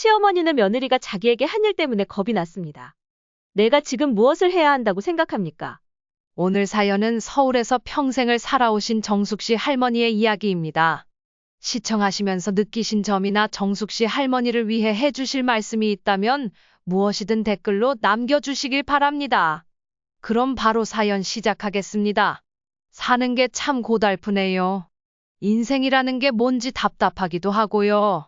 시어머니는 며느리가 자기에게 한 일 때문에 겁이 났습니다. 내가 지금 무엇을 해야 한다고 생각합니까? 오늘 사연은 서울에서 평생을 살아오신 정숙 씨 할머니의 이야기입니다. 시청하시면서 느끼신 점이나 정숙 씨 할머니를 위해 해주실 말씀이 있다면 무엇이든 댓글로 남겨주시길 바랍니다. 그럼 바로 사연 시작하겠습니다. 사는 게 참 고달프네요. 인생이라는 게 뭔지 답답하기도 하고요.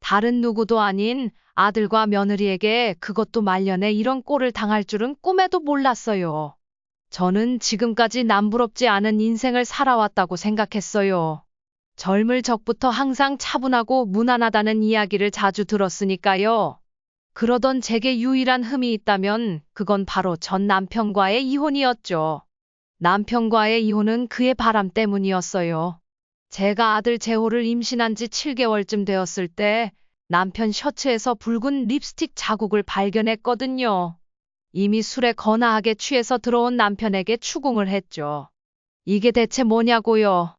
다른 누구도 아닌 아들과 며느리에게 그것도 말년에 이런 꼴을 당할 줄은 꿈에도 몰랐어요. 저는 지금까지 남부럽지 않은 인생을 살아왔다고 생각했어요. 젊을 적부터 항상 차분하고 무난하다는 이야기를 자주 들었으니까요. 그러던 제게 유일한 흠이 있다면 그건 바로 전 남편과의 이혼이었죠. 남편과의 이혼은 그의 바람 때문이었어요. 제가 아들 재호를 임신한 지 7개월쯤 되었을 때 남편 셔츠에서 붉은 립스틱 자국을 발견했거든요. 이미 술에 거나하게 취해서 들어온 남편에게 추궁을 했죠. 이게 대체 뭐냐고요.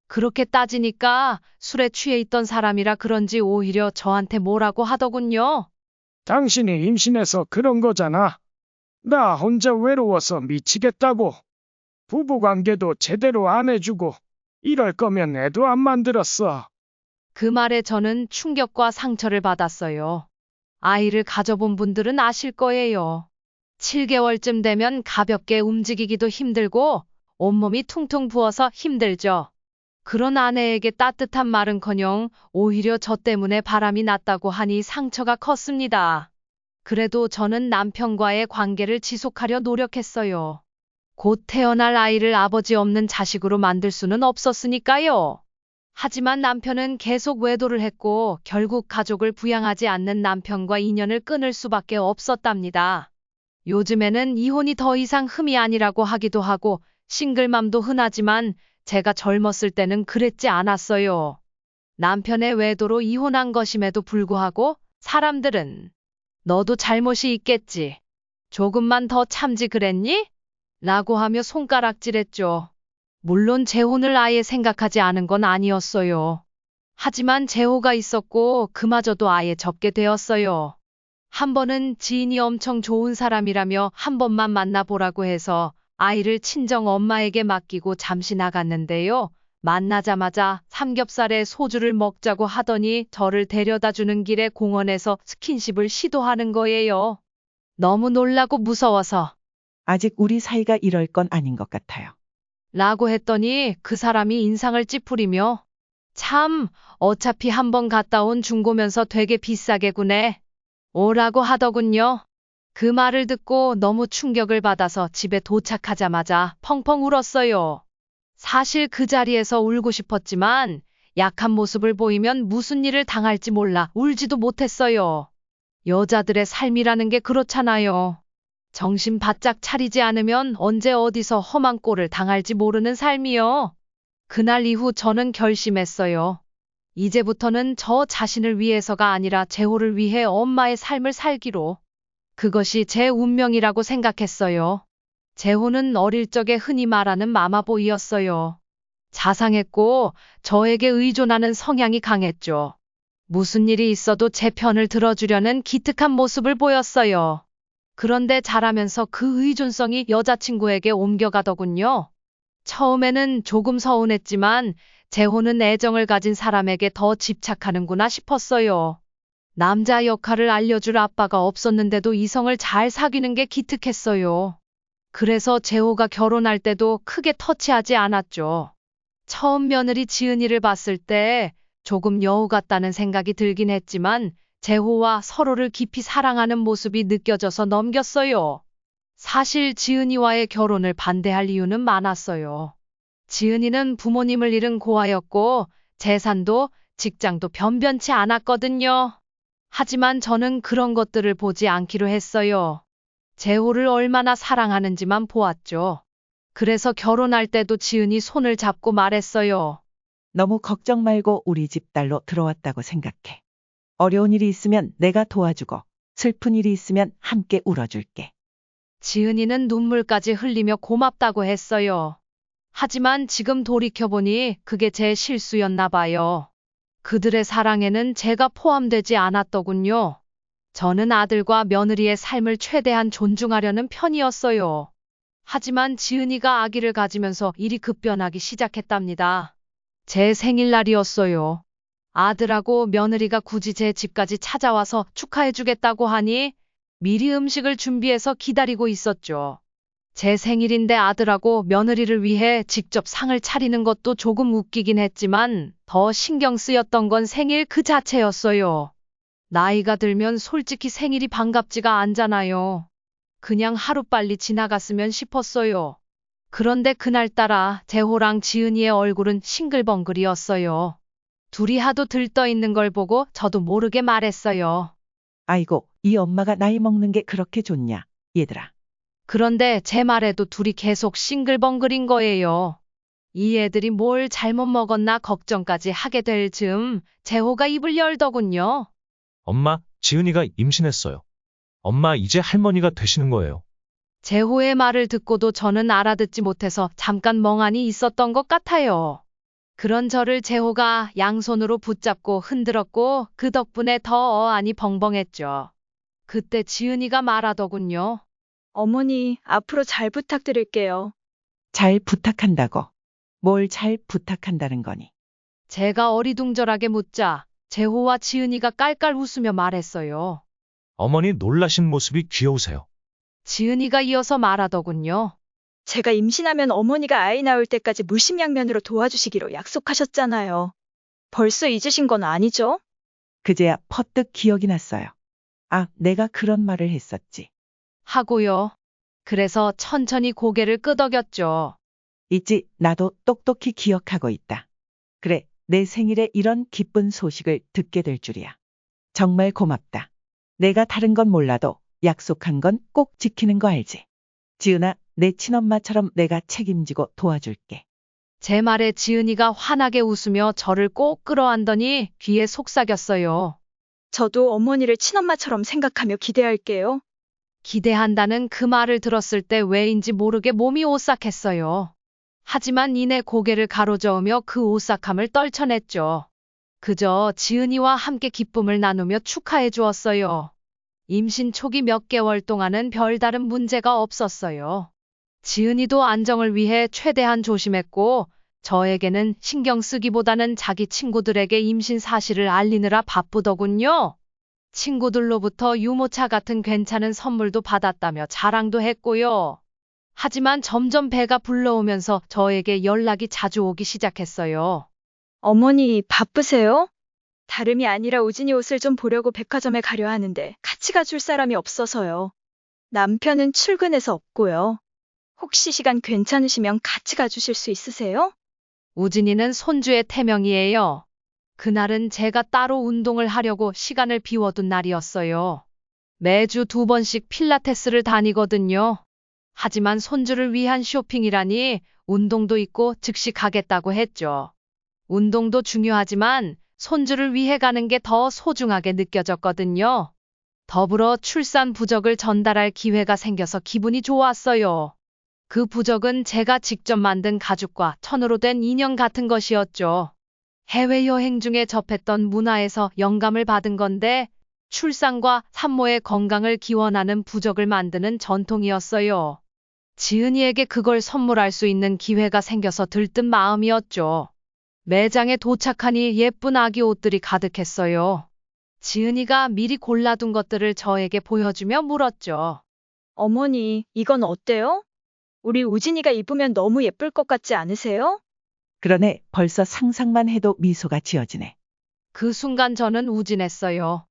그렇게 따지니까 술에 취해 있던 사람이라 그런지 오히려 저한테 뭐라고 하더군요. 당신이 임신해서 그런 거잖아. 나 혼자 외로워서 미치겠다고. 부부관계도 제대로 안 해주고 이럴 거면 애도 안 만들었어. 그 말에 저는 충격과 상처를 받았어요. 아이를 가져본 분들은 아실 거예요. 7개월쯤 되면 가볍게 움직이기도 힘들고 온몸이 퉁퉁 부어서 힘들죠. 그런 아내에게 따뜻한 말은커녕 오히려 저 때문에 바람이 났다고 하니 상처가 컸습니다. 그래도 저는 남편과의 관계를 지속하려 노력했어요. 곧 태어날 아이를 아버지 없는 자식으로 만들 수는 없었으니까요. 하지만 남편은 계속 외도를 했고 결국 가족을 부양하지 않는 남편과 인연을 끊을 수밖에 없었답니다. 요즘에는 이혼이 더 이상 흠이 아니라고 하기도 하고 싱글맘도 흔하지만 제가 젊었을 때는 그랬지 않았어요. 남편의 외도로 이혼한 것임에도 불구하고 사람들은 너도 잘못이 있겠지. 조금만 더 참지 그랬니? 라고 하며 손가락질했죠. 물론 재혼을 아예 생각하지 않은 건 아니었어요. 하지만 재호가 있었고 그마저도 아예 접게 되었어요. 한 번은 지인이 엄청 좋은 사람이라며 한 번만 만나보라고 해서 아이를 친정 엄마에게 맡기고 잠시 나갔는데요. 만나자마자 삼겹살에 소주를 먹자고 하더니 저를 데려다 주는 길에 공원에서 스킨십을 시도하는 거예요. 너무 놀라고 무서워서 아직 우리 사이가 이럴 건 아닌 것 같아요. 라고 했더니 그 사람이 인상을 찌푸리며 참 어차피 한 번 갔다 온 중고면서 되게 비싸게 구네. 오라고 하더군요. 그 말을 듣고 너무 충격을 받아서 집에 도착하자마자 펑펑 울었어요. 사실 그 자리에서 울고 싶었지만 약한 모습을 보이면 무슨 일을 당할지 몰라 울지도 못했어요. 여자들의 삶이라는 게 그렇잖아요. 정신 바짝 차리지 않으면 언제 어디서 험한 꼴을 당할지 모르는 삶이요. 그날 이후 저는 결심했어요. 이제부터는 저 자신을 위해서가 아니라 재호를 위해 엄마의 삶을 살기로. 그것이 제 운명이라고 생각했어요. 재호는 어릴 적에 흔히 말하는 마마보이였어요. 자상했고 저에게 의존하는 성향이 강했죠. 무슨 일이 있어도 제 편을 들어주려는 기특한 모습을 보였어요. 그런데 자라면서 그 의존성이 여자친구에게 옮겨가더군요. 처음에는 조금 서운했지만 재호는 애정을 가진 사람에게 더 집착하는구나 싶었어요. 남자 역할을 알려줄 아빠가 없었는데도 이성을 잘 사귀는 게 기특했어요. 그래서 재호가 결혼할 때도 크게 터치하지 않았죠. 처음 며느리 지은이를 봤을 때 조금 여우 같다는 생각이 들긴 했지만 재호와 서로를 깊이 사랑하는 모습이 느껴져서 넘겼어요. 사실 지은이와의 결혼을 반대할 이유는 많았어요. 지은이는 부모님을 잃은 고아였고 재산도 직장도 변변치 않았거든요. 하지만 저는 그런 것들을 보지 않기로 했어요. 재호를 얼마나 사랑하는지만 보았죠. 그래서 결혼할 때도 지은이 손을 잡고 말했어요. 너무 걱정 말고 우리 집 딸로 들어왔다고 생각해. 어려운 일이 있으면 내가 도와주고 슬픈 일이 있으면 함께 울어줄게. 지은이는 눈물까지 흘리며 고맙다고 했어요. 하지만 지금 돌이켜보니 그게 제 실수였나 봐요. 그들의 사랑에는 제가 포함되지 않았더군요. 저는 아들과 며느리의 삶을 최대한 존중하려는 편이었어요. 하지만 지은이가 아기를 가지면서 일이 급변하기 시작했답니다. 제 생일날이었어요. 아들하고 며느리가 굳이 제 집까지 찾아와서 축하해주겠다고 하니 미리 음식을 준비해서 기다리고 있었죠. 제 생일인데 아들하고 며느리를 위해 직접 상을 차리는 것도 조금 웃기긴 했지만 더 신경 쓰였던 건 생일 그 자체였어요. 나이가 들면 솔직히 생일이 반갑지가 않잖아요. 그냥 하루빨리 지나갔으면 싶었어요. 그런데 그날따라 재호랑 지은이의 얼굴은 싱글벙글이었어요. 둘이 하도 들떠 있는 걸 보고 저도 모르게 말했어요. 아이고, 이 엄마가 나이 먹는 게 그렇게 좋냐, 얘들아. 그런데 제 말에도 둘이 계속 싱글벙글인 거예요. 이 애들이 뭘 잘못 먹었나 걱정까지 하게 될 즈음 재호가 입을 열더군요. 엄마, 지은이가 임신했어요. 엄마 이제 할머니가 되시는 거예요. 재호의 말을 듣고도 저는 알아듣지 못해서 잠깐 멍하니 있었던 것 같아요. 그런 저를 재호가 양손으로 붙잡고 흔들었고 그 덕분에 더 어안이 벙벙했죠. 그때 지은이가 말하더군요. 어머니, 앞으로 잘 부탁드릴게요. 잘 부탁한다고. 뭘 잘 부탁한다는 거니? 제가 어리둥절하게 묻자 재호와 지은이가 깔깔 웃으며 말했어요. 어머니 놀라신 모습이 귀여우세요. 지은이가 이어서 말하더군요. 제가 임신하면 어머니가 아이 낳을 때까지 물심양면으로 도와주시기로 약속하셨잖아요. 벌써 잊으신 건 아니죠? 그제야 퍼뜩 기억이 났어요. 아, 내가 그런 말을 했었지. 하고요. 그래서 천천히 고개를 끄덕였죠. 있지, 나도 똑똑히 기억하고 있다. 그래, 내 생일에 이런 기쁜 소식을 듣게 될 줄이야. 정말 고맙다. 내가 다른 건 몰라도 약속한 건 꼭 지키는 거 알지? 지은아, 내 친엄마처럼 내가 책임지고 도와줄게. 제 말에 지은이가 환하게 웃으며 저를 꼭 끌어안더니 귀에 속삭였어요. 저도 어머니를 친엄마처럼 생각하며 기대할게요. 기대한다는 그 말을 들었을 때 왜인지 모르게 몸이 오싹했어요. 하지만 이내 고개를 가로저으며 그 오싹함을 떨쳐냈죠. 그저 지은이와 함께 기쁨을 나누며 축하해 주었어요. 임신 초기 몇 개월 동안은 별다른 문제가 없었어요. 지은이도 안정을 위해 최대한 조심했고 저에게는 신경 쓰기보다는 자기 친구들에게 임신 사실을 알리느라 바쁘더군요. 친구들로부터 유모차 같은 괜찮은 선물도 받았다며 자랑도 했고요. 하지만 점점 배가 불러오면서 저에게 연락이 자주 오기 시작했어요. 어머니, 바쁘세요? 다름이 아니라 우진이 옷을 좀 보려고 백화점에 가려 하는데 같이 가줄 사람이 없어서요. 남편은 출근해서 없고요. 혹시 시간 괜찮으시면 같이 가주실 수 있으세요? 우진이는 손주의 태명이에요. 그날은 제가 따로 운동을 하려고 시간을 비워둔 날이었어요. 매주 2번씩 필라테스를 다니거든요. 하지만 손주를 위한 쇼핑이라니 운동도 있고 즉시 가겠다고 했죠. 운동도 중요하지만 손주를 위해 가는 게 더 소중하게 느껴졌거든요. 더불어 출산 부적을 전달할 기회가 생겨서 기분이 좋았어요. 그 부적은 제가 직접 만든 가죽과 천으로 된 인형 같은 것이었죠. 해외여행 중에 접했던 문화에서 영감을 받은 건데 출산과 산모의 건강을 기원하는 부적을 만드는 전통이었어요. 지은이에게 그걸 선물할 수 있는 기회가 생겨서 들뜬 마음이었죠. 매장에 도착하니 예쁜 아기 옷들이 가득했어요. 지은이가 미리 골라둔 것들을 저에게 보여주며 물었죠. 어머니, 이건 어때요? 우리 우진이가 입으면 너무 예쁠 것 같지 않으세요? 그러네, 벌써 상상만 해도 미소가 지어지네. 그 순간 저는 우진했어요.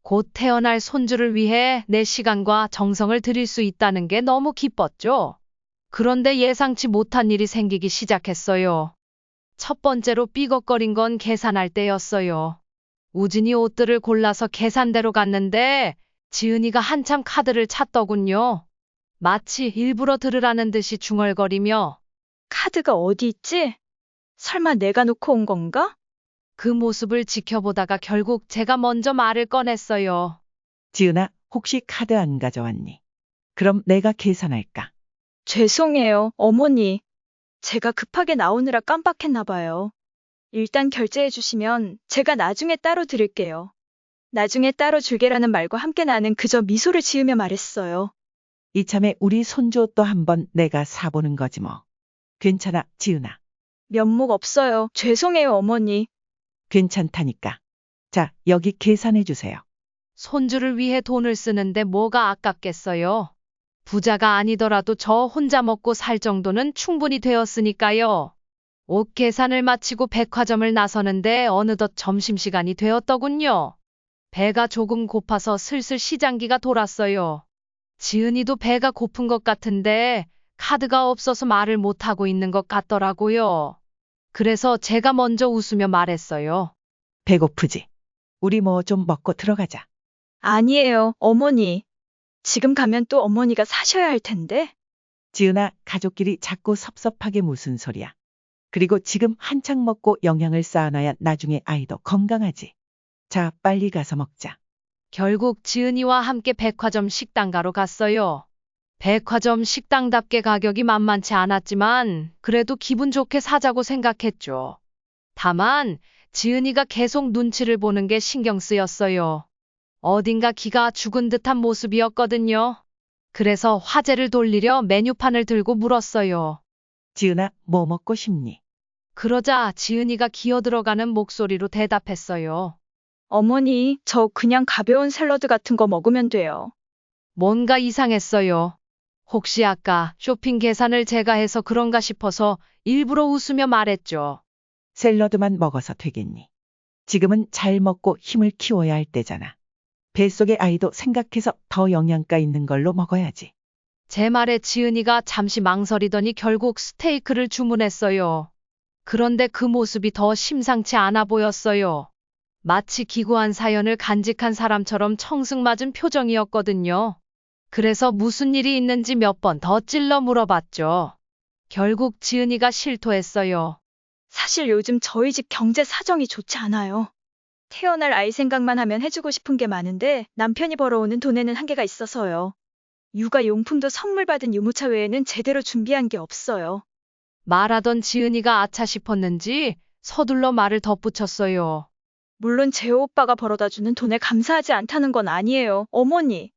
곧 태어날 손주를 위해 내 시간과 정성을 들일 수 있다는 게 너무 기뻤죠. 그런데 예상치 못한 일이 생기기 시작했어요. 첫 번째로 삐걱거린 건 계산할 때였어요. 우진이 옷들을 골라서 계산대로 갔는데 지은이가 한참 카드를 찾더군요. 마치 일부러 들으라는 듯이 중얼거리며 카드가 어디 있지? 설마 내가 놓고 온 건가? 그 모습을 지켜보다가 결국 제가 먼저 말을 꺼냈어요. 지은아, 혹시 카드 안 가져왔니? 그럼 내가 계산할까? 죄송해요, 어머니. 제가 급하게 나오느라 깜빡했나 봐요. 일단 결제해 주시면 제가 나중에 따로 드릴게요. 나중에 따로 줄게라는 말과 함께 나는 그저 미소를 지으며 말했어요. 이참에 우리 손주 또 한 번 내가 사보는 거지 뭐. 괜찮아, 지은아. 면목 없어요. 죄송해요, 어머니. 괜찮다니까. 자, 여기 계산해 주세요. 손주를 위해 돈을 쓰는데 뭐가 아깝겠어요. 부자가 아니더라도 저 혼자 먹고 살 정도는 충분히 되었으니까요. 옷 계산을 마치고 백화점을 나서는데 어느덧 점심시간이 되었더군요. 배가 조금 고파서 슬슬 시장기가 돌았어요. 지은이도 배가 고픈 것 같은데 카드가 없어서 말을 못하고 있는 것 같더라고요. 그래서 제가 먼저 웃으며 말했어요. 배고프지? 우리 뭐 좀 먹고 들어가자. 아니에요, 어머니. 지금 가면 또 어머니가 사셔야 할 텐데. 지은아, 가족끼리 자꾸 섭섭하게 무슨 소리야. 그리고 지금 한창 먹고 영양을 쌓아놔야 나중에 아이도 건강하지. 자, 빨리 가서 먹자. 결국 지은이와 함께 백화점 식당가로 갔어요. 백화점 식당답게 가격이 만만치 않았지만 그래도 기분 좋게 사자고 생각했죠. 다만 지은이가 계속 눈치를 보는 게 신경 쓰였어요. 어딘가 기가 죽은 듯한 모습이었거든요. 그래서 화제를 돌리려 메뉴판을 들고 물었어요. 지은아, 뭐 먹고 싶니? 그러자 지은이가 기어들어가는 목소리로 대답했어요. 어머니, 저 그냥 가벼운 샐러드 같은 거 먹으면 돼요. 뭔가 이상했어요. 혹시 아까 쇼핑 계산을 제가 해서 그런가 싶어서 일부러 웃으며 말했죠. 샐러드만 먹어서 되겠니? 지금은 잘 먹고 힘을 키워야 할 때잖아. 뱃속의 아이도 생각해서 더 영양가 있는 걸로 먹어야지. 제 말에 지은이가 잠시 망설이더니 결국 스테이크를 주문했어요. 그런데 그 모습이 더 심상치 않아 보였어요. 마치 기구한 사연을 간직한 사람처럼 청승맞은 표정이었거든요. 그래서 무슨 일이 있는지 몇 번 더 찔러 물어봤죠. 결국 지은이가 실토했어요. 사실 요즘 저희 집 경제 사정이 좋지 않아요. 태어날 아이 생각만 하면 해주고 싶은 게 많은데 남편이 벌어오는 돈에는 한계가 있어서요. 육아용품도 선물 받은 유모차 외에는 제대로 준비한 게 없어요. 말하던 지은이가 아차 싶었는지 서둘러 말을 덧붙였어요. 물론 재호 오빠가 벌어다 주는 돈에 감사하지 않다는 건 아니에요, 어머니.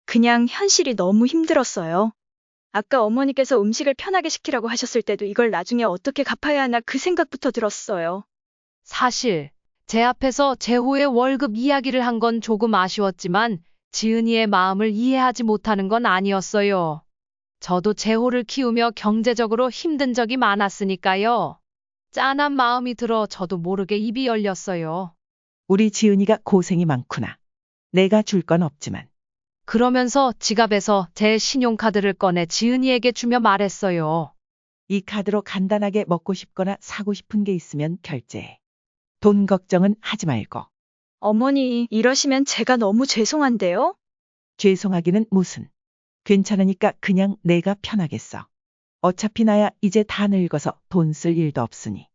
그냥 현실이 너무 힘들었어요. 아까 어머니께서 음식을 편하게 시키라고 하셨을 때도 이걸 나중에 어떻게 갚아야 하나 그 생각부터 들었어요. 사실 제 앞에서 재호의 월급 이야기를 한 건 조금 아쉬웠지만 지은이의 마음을 이해하지 못하는 건 아니었어요. 저도 재호를 키우며 경제적으로 힘든 적이 많았으니까요. 짠한 마음이 들어 저도 모르게 입이 열렸어요. 우리 지은이가 고생이 많구나. 내가 줄 건 없지만. 그러면서 지갑에서 제 신용카드를 꺼내 지은이에게 주며 말했어요. 이 카드로 간단하게 먹고 싶거나 사고 싶은 게 있으면 결제해. 돈 걱정은 하지 말고. 어머니, 이러시면 제가 너무 죄송한데요? 죄송하기는 무슨. 괜찮으니까 그냥 내가 편하게 써. 어차피 나야 이제 다 늙어서 돈 쓸 일도 없으니.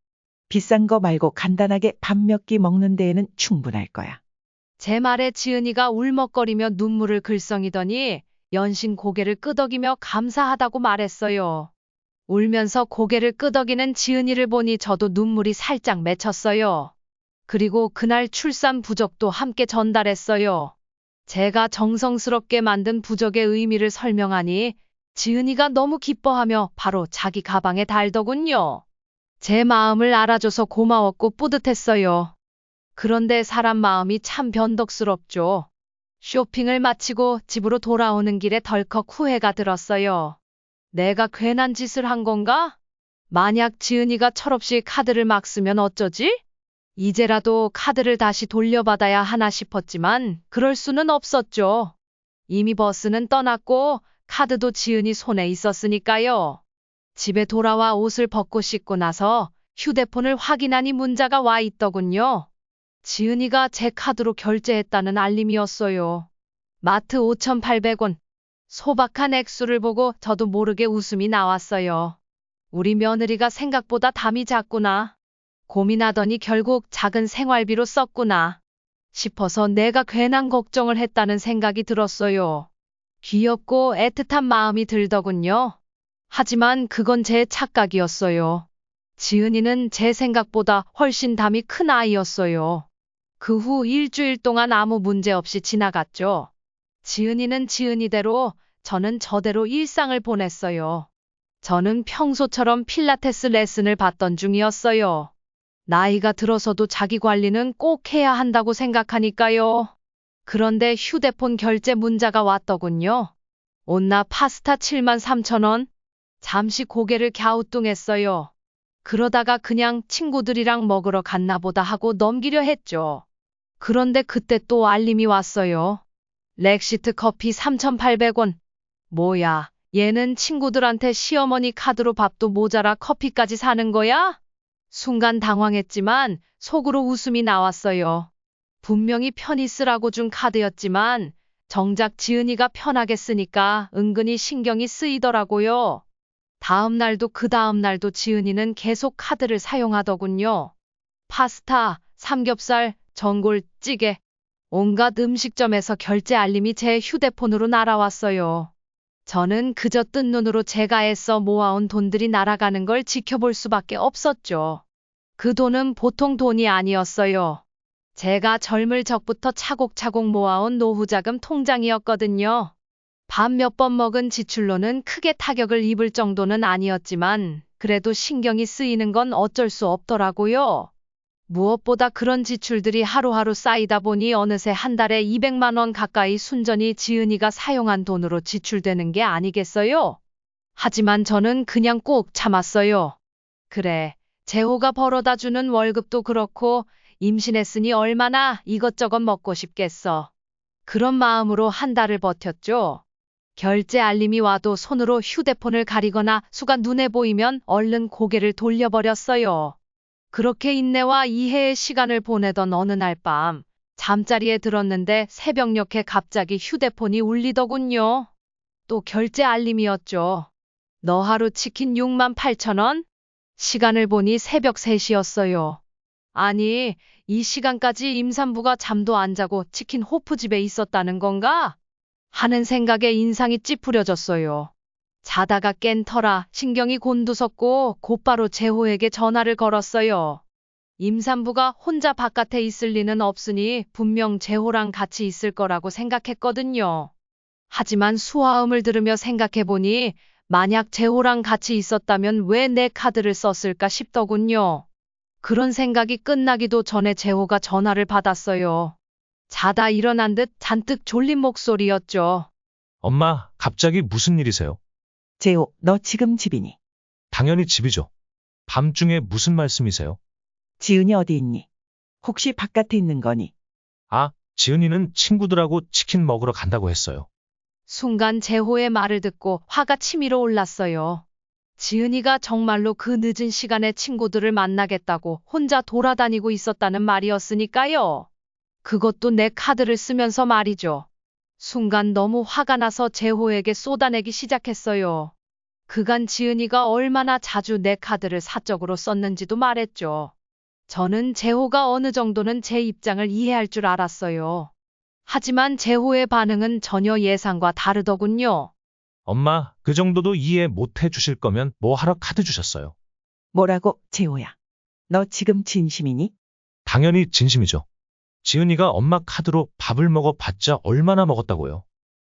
비싼 거 말고 간단하게 밥 몇 끼 먹는 데에는 충분할 거야. 제 말에 지은이가 울먹거리며 눈물을 글썽이더니 연신 고개를 끄덕이며 감사하다고 말했어요. 울면서 고개를 끄덕이는 지은이를 보니 저도 눈물이 살짝 맺혔어요. 그리고 그날 출산 부적도 함께 전달했어요. 제가 정성스럽게 만든 부적의 의미를 설명하니 지은이가 너무 기뻐하며 바로 자기 가방에 달더군요. 제 마음을 알아줘서 고마웠고 뿌듯했어요. 그런데 사람 마음이 참 변덕스럽죠. 쇼핑을 마치고 집으로 돌아오는 길에 덜컥 후회가 들었어요. 내가 괜한 짓을 한 건가? 만약 지은이가 철없이 카드를 막 쓰면 어쩌지? 이제라도 카드를 다시 돌려받아야 하나 싶었지만 그럴 수는 없었죠. 이미 버스는 떠났고 카드도 지은이 손에 있었으니까요. 집에 돌아와 옷을 벗고 씻고 나서 휴대폰을 확인하니 문자가 와 있더군요. 지은이가 제 카드로 결제했다는 알림이었어요. 마트 5,800원. 소박한 액수를 보고 저도 모르게 웃음이 나왔어요. 우리 며느리가 생각보다 담이 작구나. 고민하더니 결국 작은 생활비로 썼구나 싶어서 내가 괜한 걱정을 했다는 생각이 들었어요. 귀엽고 애틋한 마음이 들더군요. 하지만 그건 제 착각이었어요. 지은이는 제 생각보다 훨씬 담이 큰 아이였어요. 그 후 일주일 동안 아무 문제 없이 지나갔죠. 지은이는 지은이대로, 저는 저대로 일상을 보냈어요. 저는 평소처럼 필라테스 레슨을 받던 중이었어요. 나이가 들어서도 자기 관리는 꼭 해야 한다고 생각하니까요. 그런데 휴대폰 결제 문자가 왔더군요. 온나 파스타 73,000원? 잠시 고개를 갸우뚱했어요. 그러다가 그냥 친구들이랑 먹으러 갔나 보다 하고 넘기려 했죠. 그런데 그때 또 알림이 왔어요. 렉시트 커피 3,800원. 뭐야, 얘는 친구들한테 시어머니 카드로 밥도 모자라 커피까지 사는 거야? 순간 당황했지만 속으로 웃음이 나왔어요. 분명히 편히 쓰라고 준 카드였지만 정작 지은이가 편하게 쓰니까 은근히 신경이 쓰이더라고요. 다음 날도 그 다음 날도 지은이는 계속 카드를 사용하더군요. 파스타, 삼겹살, 전골, 찌개, 온갖 음식점에서 결제 알림이 제 휴대폰으로 날아왔어요. 저는 그저 뜬 눈으로 제가 애써 모아온 돈들이 날아가는 걸 지켜볼 수밖에 없었죠. 그 돈은 보통 돈이 아니었어요. 제가 젊을 적부터 차곡차곡 모아온 노후자금 통장이었거든요. 밥 몇 번 먹은 지출로는 크게 타격을 입을 정도는 아니었지만 그래도 신경이 쓰이는 건 어쩔 수 없더라고요. 무엇보다 그런 지출들이 하루하루 쌓이다 보니 어느새 한 달에 200만 원 가까이 순전히 지은이가 사용한 돈으로 지출되는 게 아니겠어요? 하지만 저는 그냥 꾹 참았어요. 그래, 재호가 벌어다 주는 월급도 그렇고 임신했으니 얼마나 이것저것 먹고 싶겠어. 그런 마음으로 한 달을 버텼죠. 결제 알림이 와도 손으로 휴대폰을 가리거나 수가 눈에 보이면 얼른 고개를 돌려버렸어요. 그렇게 인내와 이해의 시간을 보내던 어느 날 밤, 잠자리에 들었는데 새벽녘에 갑자기 휴대폰이 울리더군요. 또 결제 알림이었죠. 너 하루 치킨 68,000원? 시간을 보니 새벽 3시였어요. 아니, 이 시간까지 임산부가 잠도 안 자고 치킨 호프집에 있었다는 건가? 하는 생각에 인상이 찌푸려졌어요. 자다가 깬 터라 신경이 곤두섰고 곧바로 재호에게 전화를 걸었어요. 임산부가 혼자 바깥에 있을 리는 없으니 분명 재호랑 같이 있을 거라고 생각했거든요. 하지만 수화음을 들으며 생각해보니 만약 재호랑 같이 있었다면 왜 내 카드를 썼을까 싶더군요. 그런 생각이 끝나기도 전에 재호가 전화를 받았어요. 자다 일어난 듯 잔뜩 졸린 목소리였죠. 엄마, 갑자기 무슨 일이세요? 재호, 너 지금 집이니? 당연히 집이죠. 밤중에 무슨 말씀이세요? 지은이 어디 있니? 혹시 바깥에 있는 거니? 아, 지은이는 친구들하고 치킨 먹으러 간다고 했어요. 순간 재호의 말을 듣고 화가 치밀어 올랐어요. 지은이가 정말로 그 늦은 시간에 친구들을 만나겠다고 혼자 돌아다니고 있었다는 말이었으니까요. 그것도 내 카드를 쓰면서 말이죠. 순간 너무 화가 나서 재호에게 쏟아내기 시작했어요. 그간 지은이가 얼마나 자주 내 카드를 사적으로 썼는지도 말했죠. 저는 재호가 어느 정도는 제 입장을 이해할 줄 알았어요. 하지만 재호의 반응은 전혀 예상과 다르더군요. 엄마, 그 정도도 이해 못 해주실 거면 뭐 하러 카드 주셨어요? 뭐라고, 재호야? 너 지금 진심이니? 당연히 진심이죠. 지은이가 엄마 카드로 밥을 먹어봤자 얼마나 먹었다고요.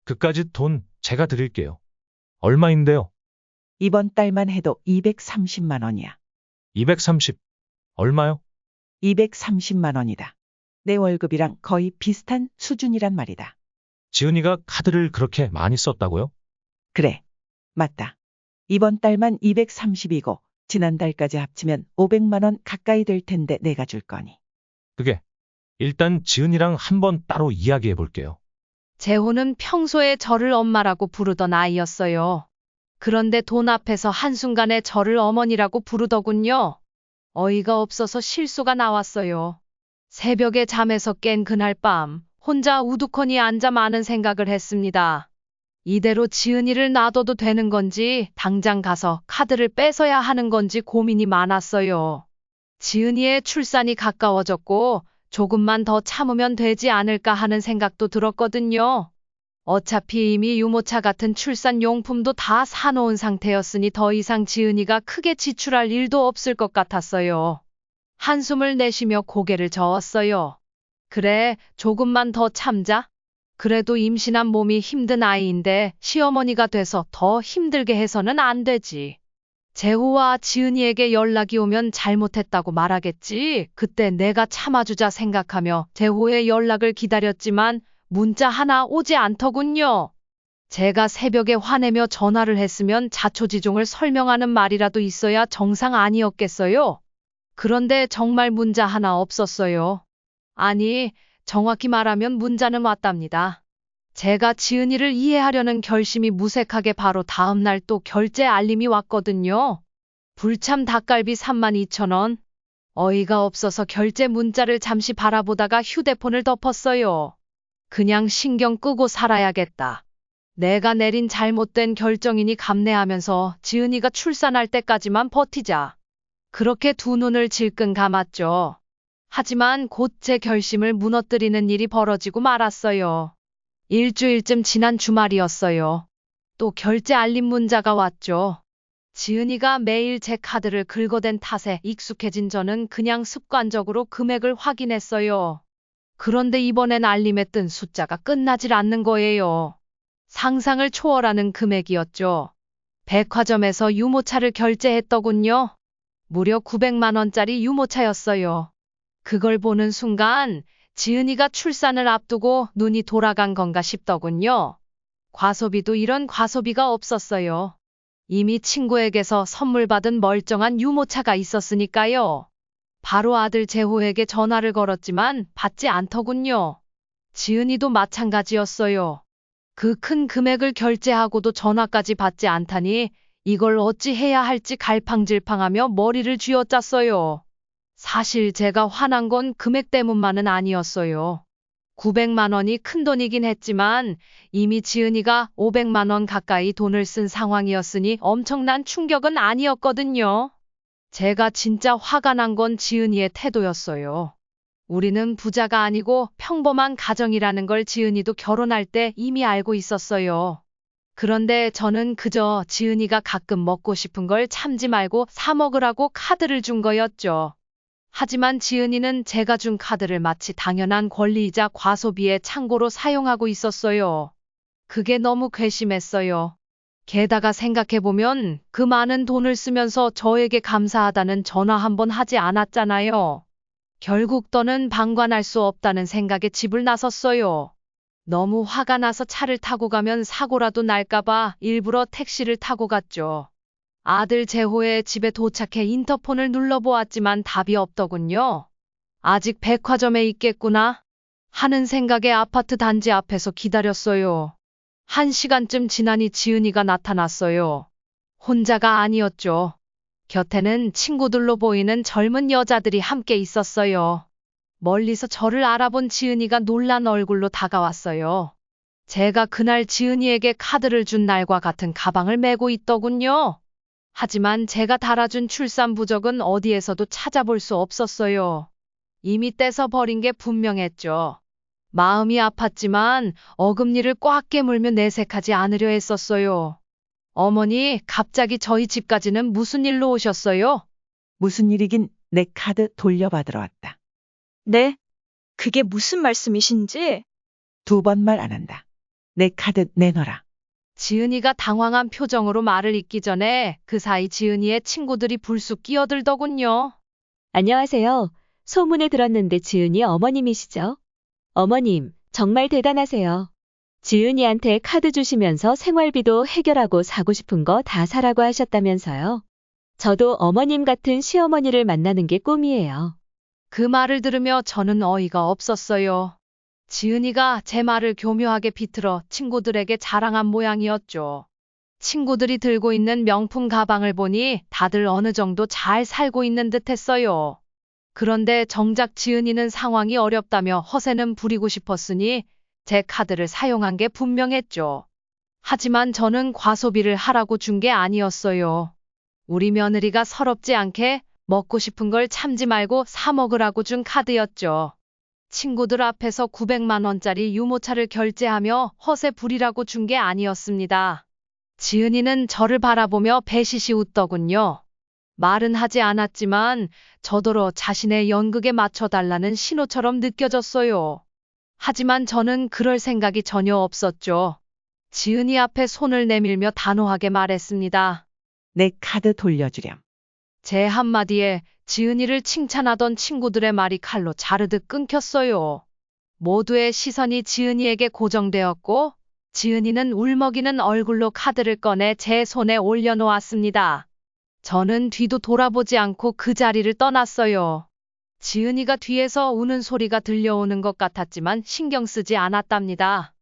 그까짓 돈 제가 드릴게요. 얼마인데요? 이번 달만 해도 230만 원이야. 230. 얼마요? 230만 원이다. 내 월급이랑 거의 비슷한 수준이란 말이다. 지은이가 카드를 그렇게 많이 썼다고요? 그래. 맞다. 이번 달만 230이고 지난달까지 합치면 500만 원 가까이 될 텐데 내가 줄 거니. 그게 일단 지은이랑 한번 따로 이야기해 볼게요. 재호는 평소에 저를 엄마라고 부르던 아이였어요. 그런데 돈 앞에서 한순간에 저를 어머니라고 부르더군요. 어이가 없어서 실수가 나왔어요. 새벽에 잠에서 깬 그날 밤, 혼자 우두커니 앉아 많은 생각을 했습니다. 이대로 지은이를 놔둬도 되는 건지 당장 가서 카드를 뺏어야 하는 건지 고민이 많았어요. 지은이의 출산이 가까워졌고 조금만 더 참으면 되지 않을까 하는 생각도 들었거든요. 어차피 이미 유모차 같은 출산 용품도 다 사놓은 상태였으니 더 이상 지은이가 크게 지출할 일도 없을 것 같았어요. 한숨을 내쉬며 고개를 저었어요. 그래, 조금만 더 참자. 그래도 임신한 몸이 힘든 아이인데 시어머니가 돼서 더 힘들게 해서는 안 되지. 재호와 지은이에게 연락이 오면 잘못했다고 말하겠지. 그때 내가 참아주자 생각하며 재호의 연락을 기다렸지만 문자 하나 오지 않더군요. 제가 새벽에 화내며 전화를 했으면 자초지종을 설명하는 말이라도 있어야 정상 아니었겠어요? 그런데 정말 문자 하나 없었어요. 아니, 정확히 말하면 문자는 왔답니다. 제가 지은이를 이해하려는 결심이 무색하게 바로 다음날 또 결제 알림이 왔거든요. 불참 닭갈비 32,000원. 어이가 없어서 결제 문자를 잠시 바라보다가 휴대폰을 덮었어요. 그냥 신경 끄고 살아야겠다. 내가 내린 잘못된 결정이니 감내하면서 지은이가 출산할 때까지만 버티자. 그렇게 두 눈을 질끈 감았죠. 하지만 곧 제 결심을 무너뜨리는 일이 벌어지고 말았어요. 일주일쯤 지난 주말이었어요. 또 결제 알림 문자가 왔죠. 지은이가 매일 제 카드를 긁어댄 탓에 익숙해진 저는 그냥 습관적으로 금액을 확인했어요. 그런데 이번엔 알림에 뜬 숫자가 끝나질 않는 거예요. 상상을 초월하는 금액이었죠. 백화점에서 유모차를 결제했더군요. 무려 900만 원짜리 유모차였어요. 그걸 보는 순간 지은이가 출산을 앞두고 눈이 돌아간 건가 싶더군요. 과소비도 이런 과소비가 없었어요. 이미 친구에게서 선물 받은 멀쩡한 유모차가 있었으니까요. 바로 아들 재호에게 전화를 걸었지만 받지 않더군요. 지은이도 마찬가지였어요. 그 큰 금액을 결제하고도 전화까지 받지 않다니 이걸 어찌 해야 할지 갈팡질팡하며 머리를 쥐어짰어요. 사실 제가 화난 건 금액 때문만은 아니었어요. 900만 원이 큰돈이긴 했지만 이미 지은이가 500만 원 가까이 돈을 쓴 상황이었으니 엄청난 충격은 아니었거든요. 제가 진짜 화가 난 건 지은이의 태도였어요. 우리는 부자가 아니고 평범한 가정이라는 걸 지은이도 결혼할 때 이미 알고 있었어요. 그런데 저는 그저 지은이가 가끔 먹고 싶은 걸 참지 말고 사 먹으라고 카드를 준 거였죠. 하지만 지은이는 제가 준 카드를 마치 당연한 권리이자 과소비의 창고로 사용하고 있었어요. 그게 너무 괘씸했어요. 게다가 생각해보면 그 많은 돈을 쓰면서 저에게 감사하다는 전화 한 번 하지 않았잖아요. 결국 더는 방관할 수 없다는 생각에 집을 나섰어요. 너무 화가 나서 차를 타고 가면 사고라도 날까봐 일부러 택시를 타고 갔죠. 아들 재호의 집에 도착해 인터폰을 눌러보았지만 답이 없더군요. 아직 백화점에 있겠구나 하는 생각에 아파트 단지 앞에서 기다렸어요. 1시간쯤 지나니 지은이가 나타났어요. 혼자가 아니었죠. 곁에는 친구들로 보이는 젊은 여자들이 함께 있었어요. 멀리서 저를 알아본 지은이가 놀란 얼굴로 다가왔어요. 제가 그날 지은이에게 카드를 준 날과 같은 가방을 메고 있더군요. 하지만 제가 달아준 출산 부적은 어디에서도 찾아볼 수 없었어요. 이미 떼서 버린 게 분명했죠. 마음이 아팠지만 어금니를 꽉 깨물며 내색하지 않으려 했었어요. 어머니, 갑자기 저희 집까지는 무슨 일로 오셨어요? 무슨 일이긴 내 카드 돌려받으러 왔다. 네? 그게 무슨 말씀이신지? 2번 말 안 한다. 내 카드 내놔라. 지은이가 당황한 표정으로 말을 잇기 전에 그 사이 지은이의 친구들이 불쑥 끼어들더군요. 안녕하세요. 소문에 들었는데 지은이 어머님이시죠? 어머님, 정말 대단하세요. 지은이한테 카드 주시면서 생활비도 해결하고 사고 싶은 거 다 사라고 하셨다면서요. 저도 어머님 같은 시어머니를 만나는 게 꿈이에요. 그 말을 들으며 저는 어이가 없었어요. 지은이가 제 말을 교묘하게 비틀어 친구들에게 자랑한 모양이었죠. 친구들이 들고 있는 명품 가방을 보니 다들 어느 정도 잘 살고 있는 듯 했어요. 그런데 정작 지은이는 상황이 어렵다며 허세는 부리고 싶었으니 제 카드를 사용한 게 분명했죠. 하지만 저는 과소비를 하라고 준 게 아니었어요. 우리 며느리가 서럽지 않게 먹고 싶은 걸 참지 말고 사 먹으라고 준 카드였죠. 친구들 앞에서 900만 원짜리 유모차를 결제하며 허세 부리라고 준 게 아니었습니다. 지은이는 저를 바라보며 배시시 웃더군요. 말은 하지 않았지만 저더러 자신의 연극에 맞춰달라는 신호처럼 느껴졌어요. 하지만 저는 그럴 생각이 전혀 없었죠. 지은이 앞에 손을 내밀며 단호하게 말했습니다. 내 카드 돌려주렴. 제 한마디에 지은이를 칭찬하던 친구들의 말이 칼로 자르듯 끊겼어요. 모두의 시선이 지은이에게 고정되었고 지은이는 울먹이는 얼굴로 카드를 꺼내 제 손에 올려놓았습니다. 저는 뒤도 돌아보지 않고 그 자리를 떠났어요. 지은이가 뒤에서 우는 소리가 들려오는 것 같았지만 신경 쓰지 않았답니다.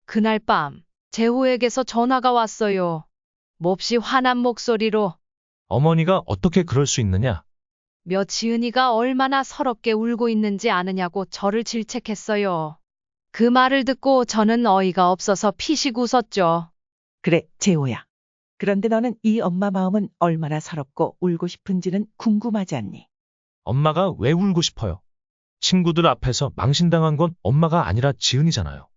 그날 밤 재호에게서 전화가 왔어요. 몹시 화난 목소리로 어머니가 어떻게 그럴 수 있느냐? 지은이가 얼마나 서럽게 울고 있는지 아느냐고 저를 질책했어요. 그 말을 듣고 저는 어이가 없어서 피식 웃었죠. 그래, 재호야. 그런데 너는 이 엄마 마음은 얼마나 서럽고 울고 싶은지는 궁금하지 않니? 엄마가 왜 울고 싶어요? 친구들 앞에서 망신당한 건 엄마가 아니라 지은이잖아요.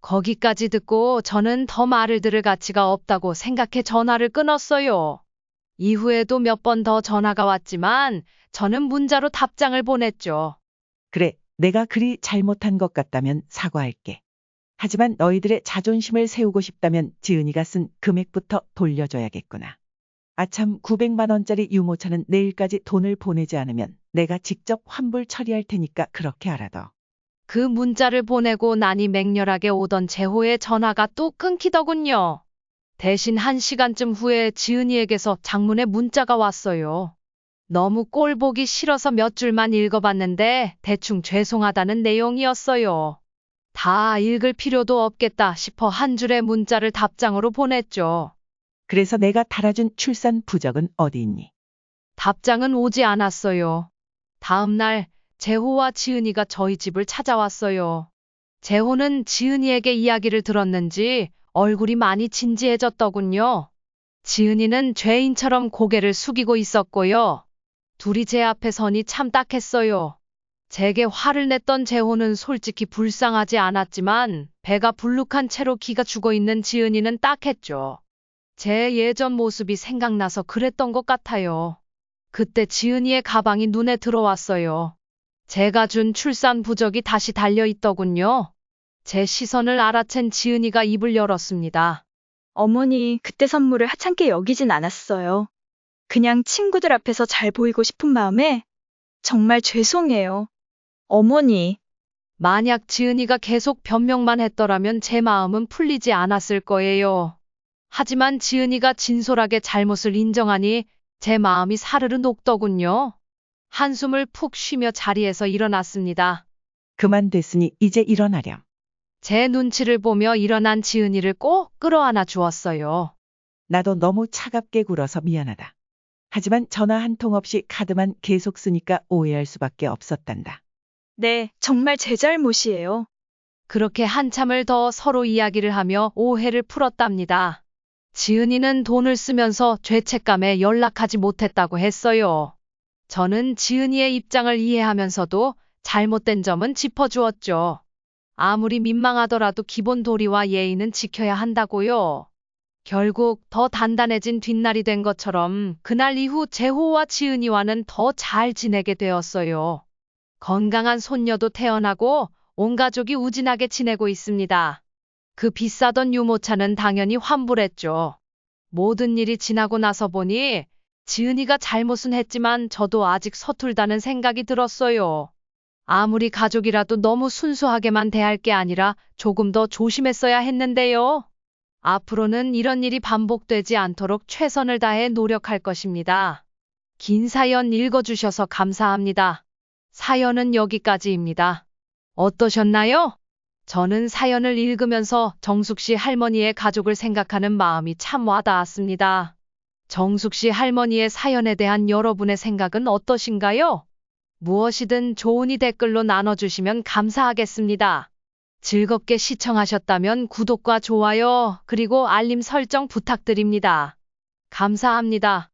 거기까지 듣고 저는 더 말을 들을 가치가 없다고 생각해 전화를 끊었어요. 이후에도 몇 번 더 전화가 왔지만 저는 문자로 답장을 보냈죠. 그래, 내가 그리 잘못한 것 같다면 사과할게. 하지만 너희들의 자존심을 세우고 싶다면 지은이가 쓴 금액부터 돌려줘야겠구나. 아참 900만 원짜리 유모차는 내일까지 돈을 보내지 않으면 내가 직접 환불 처리할 테니까 그렇게 알아둬. 그 문자를 보내고 나니 맹렬하게 오던 재호의 전화가 또 끊기더군요. 대신 1시간쯤 후에 지은이에게서 장문의 문자가 왔어요. 너무 꼴 보기 싫어서 몇 줄만 읽어봤는데 대충 죄송하다는 내용이었어요. 다 읽을 필요도 없겠다 싶어 한 줄의 문자를 답장으로 보냈죠. 그래서 내가 달아준 출산 부적은 어디 있니? 답장은 오지 않았어요. 다음 날 재호와 지은이가 저희 집을 찾아왔어요. 재호는 지은이에게 이야기를 들었는지 얼굴이 많이 진지해졌더군요. 지은이는 죄인처럼 고개를 숙이고 있었고요. 둘이 제 앞에 서니 참 딱했어요. 제게 화를 냈던 재호는 솔직히 불쌍하지 않았지만 배가 불룩한 채로 기가 죽어있는 지은이는 딱했죠. 제 예전 모습이 생각나서 그랬던 것 같아요. 그때 지은이의 가방이 눈에 들어왔어요. 제가 준 출산 부적이 다시 달려있더군요. 제 시선을 알아챈 지은이가 입을 열었습니다. 어머니, 그때 선물을 하찮게 여기진 않았어요. 그냥 친구들 앞에서 잘 보이고 싶은 마음에 정말 죄송해요. 어머니, 만약 지은이가 계속 변명만 했더라면 제 마음은 풀리지 않았을 거예요. 하지만 지은이가 진솔하게 잘못을 인정하니 제 마음이 사르르 녹더군요. 한숨을 푹 쉬며 자리에서 일어났습니다. 그만 됐으니 이제 일어나렴. 제 눈치를 보며 일어난 지은이를 꼭 끌어안아 주었어요. 나도 너무 차갑게 굴어서 미안하다. 하지만 전화 한 통 없이 카드만 계속 쓰니까 오해할 수밖에 없었단다. 네, 정말 제 잘못이에요. 그렇게 한참을 더 서로 이야기를 하며 오해를 풀었답니다. 지은이는 돈을 쓰면서 죄책감에 연락하지 못했다고 했어요. 저는 지은이의 입장을 이해하면서도 잘못된 점은 짚어주었죠. 아무리 민망하더라도 기본 도리와 예의는 지켜야 한다고요. 결국 더 단단해진 뒷날이 된 것처럼 그날 이후 재호와 지은이와는 더 잘 지내게 되었어요. 건강한 손녀도 태어나고 온 가족이 우진하게 지내고 있습니다. 그 비싸던 유모차는 당연히 환불했죠. 모든 일이 지나고 나서 보니 지은이가 잘못은 했지만 저도 아직 서툴다는 생각이 들었어요. 아무리 가족이라도 너무 순수하게만 대할 게 아니라 조금 더 조심했어야 했는데요. 앞으로는 이런 일이 반복되지 않도록 최선을 다해 노력할 것입니다. 긴 사연 읽어주셔서 감사합니다. 사연은 여기까지입니다. 어떠셨나요? 저는 사연을 읽으면서 정숙 씨 할머니의 가족을 생각하는 마음이 참 와닿았습니다. 정숙 씨 할머니의 사연에 대한 여러분의 생각은 어떠신가요? 무엇이든 좋으니 댓글로 나눠주시면 감사하겠습니다. 즐겁게 시청하셨다면 구독과 좋아요, 그리고 알림 설정 부탁드립니다. 감사합니다.